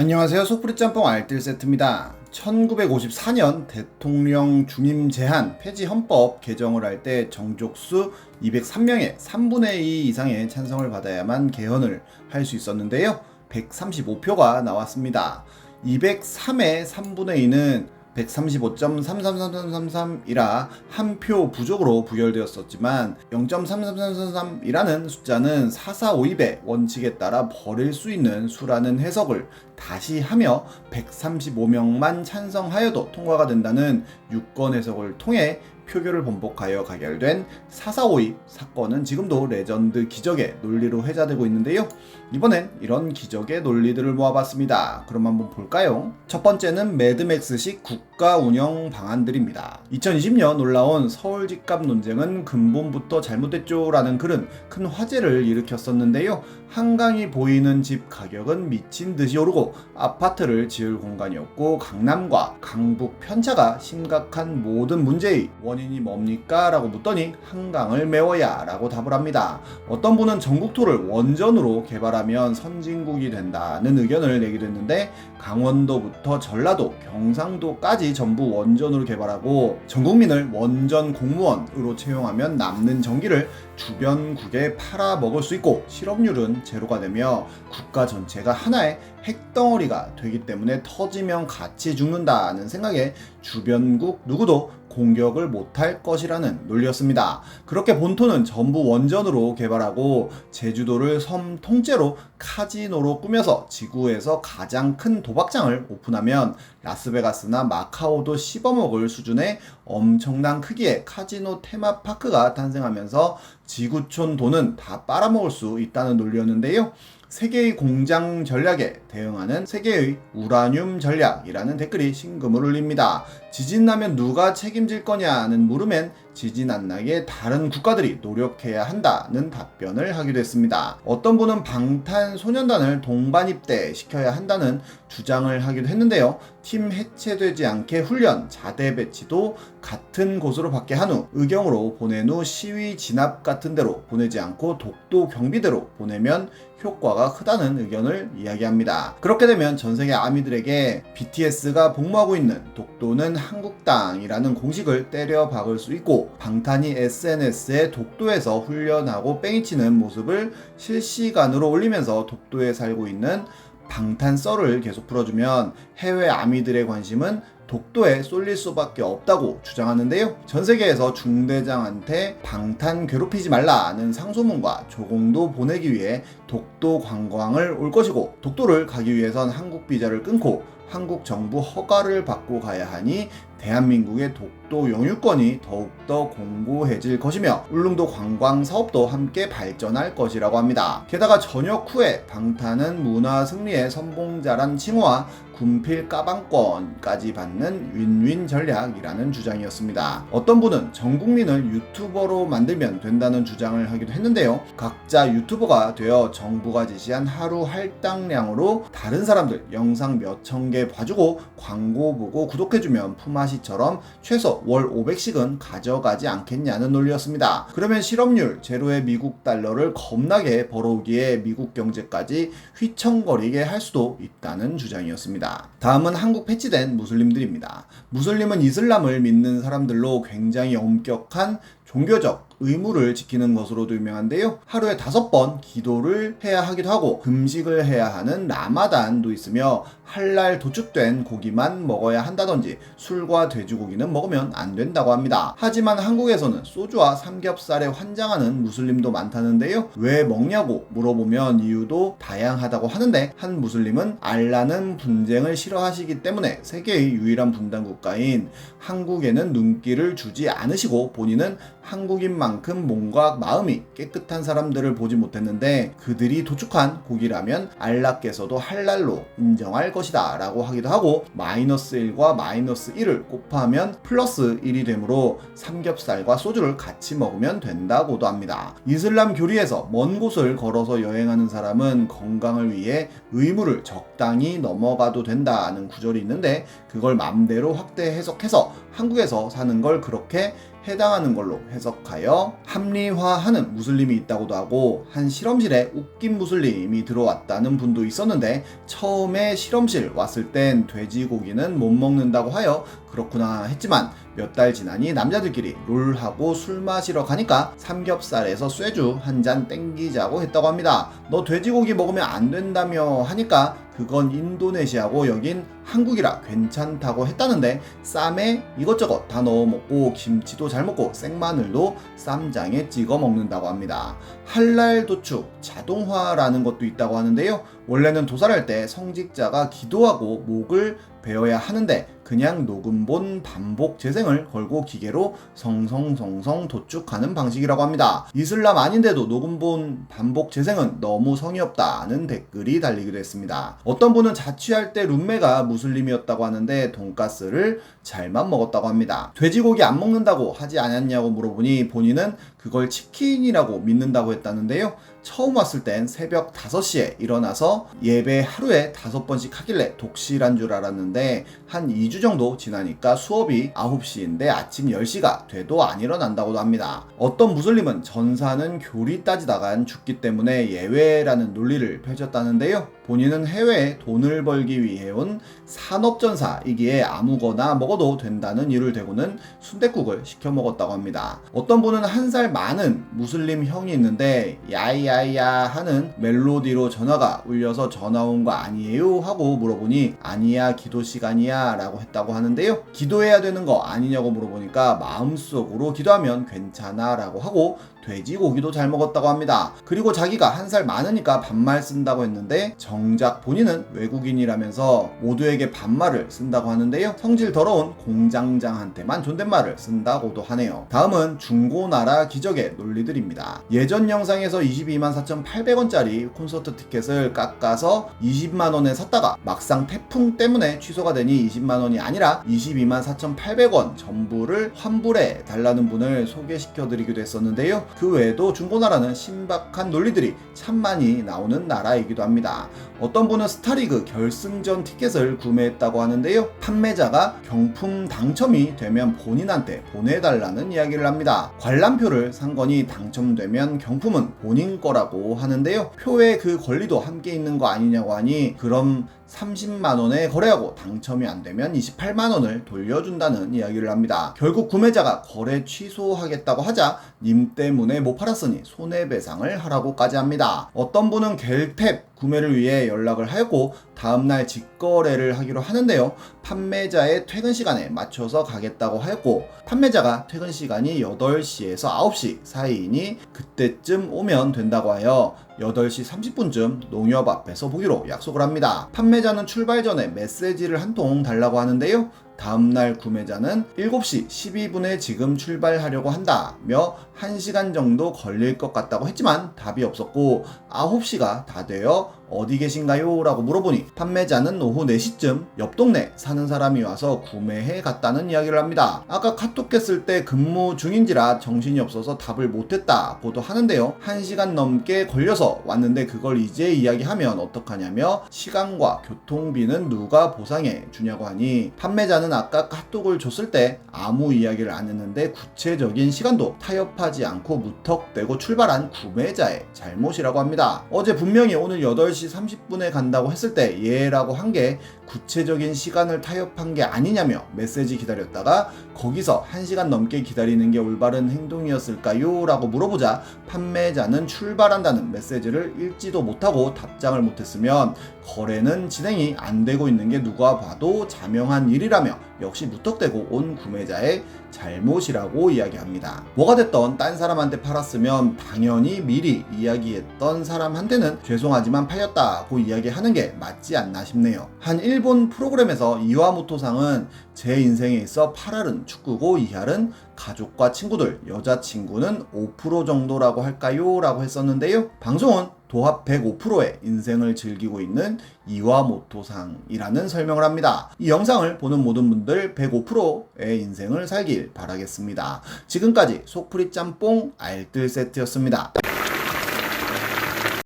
안녕하세요. 속풀이 짬뽕 알뜰 세트입니다. 1954년 대통령 중임 제한 폐지 헌법 개정을 할 때 정족수 203명의 3분의 2 이상의 찬성을 받아야만 개헌을 할 수 있었는데요. 135표가 나왔습니다. 203의 3분의 2는 135.333333이라 한 표 부족으로 부결되었었지만 0.33333이라는 숫자는 4452의 원칙에 따라 버릴 수 있는 수라는 해석을 다시 하며 135명만 찬성하여도 통과가 된다는 유권 해석을 통해 표결을 번복하여 가결된 4452 사건은 지금도 레전드 기적의 논리로 회자되고 있는데요. 이번엔 이런 기적의 논리들을 모아봤습니다. 그럼 한번 볼까요? 첫 번째는 매드맥스식 국가 운영 방안들입니다. 2020년 올라온 서울 집값 논쟁은 근본부터 잘못됐죠 라는 글은 큰 화제를 일으켰었는데요. 한강이 보이는 집 가격은 미친 듯이 오르고 아파트를 지을 공간이 없고 강남과 강북 편차가 심각한 모든 문제의 원인이 뭡니까? 라고 묻더니 한강을 메워야 라고 답을 합니다. 어떤 분은 전국토를 원전으로 개발하면 선진국이 된다는 의견을 내기도 했는데 강원도부터 전라도, 경상도까지 전부 원전으로 개발하고 전 국민을 원전 공무원으로 채용하면 남는 전기를 주변국에 팔아먹을 수 있고 실업률은 제로가 되며 국가 전체가 하나의 핵덩어리가 되기 때문에 터지면 같이 죽는다는 생각에 주변국 누구도 공격을 못할 것이라는 논리였습니다. 그렇게 본토는 전부 원전으로 개발하고 제주도를 섬 통째로 카지노로 꾸며서 지구에서 가장 큰 도박장을 오픈하면 라스베가스나 마카오도 씹어먹을 수준의 엄청난 크기의 카지노 테마파크가 탄생하면서 지구촌 돈은 다 빨아먹을 수 있다는 논리였는데요. 세계의 공장 전략에 대응하는 세계의 우라늄 전략이라는 댓글이 신금을 울립니다. 지진 나면 누가 책임질 거냐는 물음엔 지진 안 나게 다른 국가들이 노력해야 한다는 답변을 하기도 했습니다. 어떤 분은 방탄소년단을 동반 입대 시켜야 한다는 주장을 하기도 했는데요. 팀 해체되지 않게 훈련, 자대 배치도 같은 곳으로 받게 한 후 의경으로 보낸 후 시위 진압 같은 데로 보내지 않고 독도 경비대로 보내면 효과가 크다는 의견을 이야기합니다. 그렇게 되면 전세계 아미들에게 BTS가 복무하고 있는 독도는 한국 땅이라는 공식을 때려 박을 수 있고 방탄이 SNS에 독도에서 훈련하고 뺑이치는 모습을 실시간으로 올리면서 독도에 살고 있는 방탄 썰을 계속 풀어주면 해외 아미들의 관심은 독도에 쏠릴 수밖에 없다고 주장하는데요. 전 세계에서 중대장한테 방탄 괴롭히지 말라는 상소문과 조공도 보내기 위해 독도 관광을 올 것이고 독도를 가기 위해선 한국 비자를 끊고 한국 정부 허가를 받고 가야 하니 대한민국의 독도 영유권이 더욱더 공고해질 것이며 울릉도 관광 사업도 함께 발전할 것이라고 합니다. 게다가 전역 후에 방탄은 문화 승리의 선봉자란 칭호와 군필 까방권까지 받는 윈윈 전략이라는 주장이었습니다. 어떤 분은 전 국민을 유튜버로 만들면 된다는 주장을 하기도 했는데요. 각자 유튜버가 되어 정부가 지시한 하루 할당량으로 다른 사람들 영상 몇천 개 봐주고 광고 보고 구독해주면 품앗이처럼 최소 월 500씩은 가져가지 않겠냐는 논리였습니다. 그러면 실업률 제로의 미국 달러를 겁나게 벌어오기에 미국 경제까지 휘청거리게 할 수도 있다는 주장이었습니다. 다음은 한국 패치된 무슬림들입니다. 무슬림은 이슬람을 믿는 사람들로 굉장히 엄격한 종교적 의무를 지키는 것으로도 유명한데요. 하루에 5번 기도를 해야 하기도 하고 금식을 해야 하는 라마단도 있으며 할랄 도축된 고기만 먹어야 한다든지 술과 돼지고기는 먹으면 안 된다고 합니다. 하지만 한국에서는 소주와 삼겹살에 환장하는 무슬림도 많다는데요. 왜 먹냐고 물어보면 이유도 다양하다고 하는데 한 무슬림은 알라는 분쟁을 싫어하시기 때문에 세계의 유일한 분단 국가인 한국에는 눈길을 주지 않으시고 본인은 한국인 만큼 몸과 마음이 깨끗한 사람들을 보지 못했는데 그들이 도축한 고기라면 알라께서도 할랄로 인정할 것이다 라고 하기도 하고 마이너스 1과 마이너스 1을 곱하면 플러스 1이 되므로 삼겹살과 소주를 같이 먹으면 된다고도 합니다. 이슬람 교리에서 먼 곳을 걸어서 여행하는 사람은 건강을 위해 의무를 적당히 넘어가도 된다는 구절이 있는데 그걸 맘대로 확대 해석해서 한국에서 사는 걸 그렇게 해당하는 걸로 해석하여 합리화하는 무슬림이 있다고도 하고, 한 실험실에 웃긴 무슬림이 들어왔다는 분도 있었는데 처음에 실험실 왔을 땐 돼지고기는 못 먹는다고 하여 그렇구나 했지만 몇 달 지나니 남자들끼리 롤하고 술 마시러 가니까 삼겹살에서 쇠주 한 잔 땡기자고 했다고 합니다. 너 돼지고기 먹으면 안 된다며 하니까 그건 인도네시아고 여긴 한국이라 괜찮다고 했다는데, 쌈에 이것저것 다 넣어 먹고 김치도 잘 먹고 생마늘도 쌈장에 찍어 먹는다고 합니다. 할랄 도축 자동화라는 것도 있다고 하는데요. 원래는 도살할 때 성직자가 기도하고 목을 베어야 하는데 그냥 녹음본 반복 재생을 걸고 기계로 성성성성 도축하는 방식이라고 합니다. 이슬람 아닌데도 녹음본 반복 재생은 너무 성의 없다는 댓글이 달리기도 했습니다. 어떤 분은 자취할 때 룸메가 무슬림이었다고 하는데 돈가스를 잘만 먹었다고 합니다. 돼지고기 안 먹는다고 하지 않았냐고 물어보니 본인은 그걸 치킨이라고 믿는다고 했다는데요. 처음 왔을 땐 새벽 5시에 일어나서 예배 하루에 5번씩 하길래 독실한 줄 알았는데 한 2주 정도 지나니까 수업이 9시인데 아침 10시가 돼도 안 일어난다고도 합니다. 어떤 무슬림은 전사는 교리 따지다간 죽기 때문에 예외라는 논리를 펼쳤다는데요. 본인은 해외에 돈을 벌기 위해 온 산업전사이기에 아무거나 먹어도 된다는 이유를 대고는 순댓국을 시켜 먹었다고 합니다. 어떤 분은 한 살 많은 무슬림 형이 있는데 야이야이야 하는 멜로디로 전화가 울려서 전화 온 거 아니에요? 하고 물어보니 아니야 기도 시간이야 라고 했다고 하는데요. 기도해야 되는 거 아니냐고 물어보니까 마음속으로 기도하면 괜찮아 라고 하고 돼지고기도 잘 먹었다고 합니다. 그리고 자기가 한 살 많으니까 반말 쓴다고 했는데 정작 본인은 외국인이라면서 모두에게 반말을 쓴다고 하는데요. 성질 더러운 공장장한테만 존댓말을 쓴다고도 하네요. 다음은 중고나라 기적의 논리들입니다. 예전 영상에서 224,800원짜리 콘서트 티켓을 깎아서 20만원에 샀다가 막상 태풍 때문에 취소가 되니 20만원이 아니라 224,800원 전부를 환불해 달라는 분을 소개시켜 드리기도 했었는데요. 그 외에도 중고나라는 신박한 논리들이 참 많이 나오는 나라이기도 합니다. 어떤 분은 스타리그 결승전 티켓을 구매했다고 하는데요. 판매자가 경품 당첨이 되면 본인한테 보내달라는 이야기를 합니다. 관람표를 산 거니 당첨되면 경품은 본인 거라고 하는데요. 표에 그 권리도 함께 있는 거 아니냐고 하니 그럼 30만원에 거래하고 당첨이 안 되면 28만원을 돌려준다는 이야기를 합니다. 결국 구매자가 거래 취소하겠다고 하자 님 때문에 못 팔았으니 손해배상을 하라고까지 합니다. 어떤 분은 겔탭 구매를 위해 연락을 하였고 다음날 직거래를 하기로 하는데요. 판매자의 퇴근 시간에 맞춰서 가겠다고 하였고 판매자가 퇴근 시간이 8시에서 9시 사이이니 그때쯤 오면 된다고 하여 8시 30분쯤 농협 앞에서 보기로 약속을 합니다. 판매자는 출발 전에 메시지를 한 통 달라고 하는데요. 다음날 구매자는 7시 12분에 지금 출발하려고 한다며 1시간 정도 걸릴 것 같다고 했지만 답이 없었고 9시가 다 되어 어디 계신가요? 라고 물어보니 판매자는 오후 4시쯤 옆 동네 사는 사람이 와서 구매해 갔다는 이야기를 합니다. 아까 카톡 했을 때 근무 중인지라 정신이 없어서 답을 못했다고도 하는데요. 1시간 넘게 걸려서 왔는데 그걸 이제 이야기하면 어떡하냐며 시간과 교통비는 누가 보상해 주냐고 하니 판매자는 아까 카톡을 줬을 때 아무 이야기를 안 했는데 구체적인 시간도 타협하지 않고 무턱대고 출발한 구매자의 잘못이라고 합니다. 어제 분명히 오늘 8시 30분에 간다고 했을 때 예라고 한 게 구체적인 시간을 타협한 게 아니냐며 메시지 기다렸다가 거기서 1시간 넘게 기다리는 게 올바른 행동이었을까요? 라고 물어보자 판매자는 출발한다는 메시지를 읽지도 못하고 답장을 못했으면 거래는 진행이 안 되고 있는 게 누가 봐도 자명한 일이라며 역시 무턱대고 온 구매자의 잘못이라고 이야기합니다. 뭐가 됐던 딴 사람한테 팔았으면 당연히 미리 이야기했던 사람한테는 죄송하지만 팔렸다고 이야기하는 게 맞지 않나 싶네요. 한 일본 프로그램에서 이와모토상은 제 인생에 있어 8할은 축구고 2할은 가족과 친구들, 여자친구는 5% 정도라고 할까요? 라고 했었는데요. 방송은 도합 105%의 인생을 즐기고 있는 이와모토상이라는 설명을 합니다. 이 영상을 보는 모든 분들 105%의 인생을 살길 바라겠습니다. 지금까지 속풀이 짬뽕 알뜰 세트였습니다.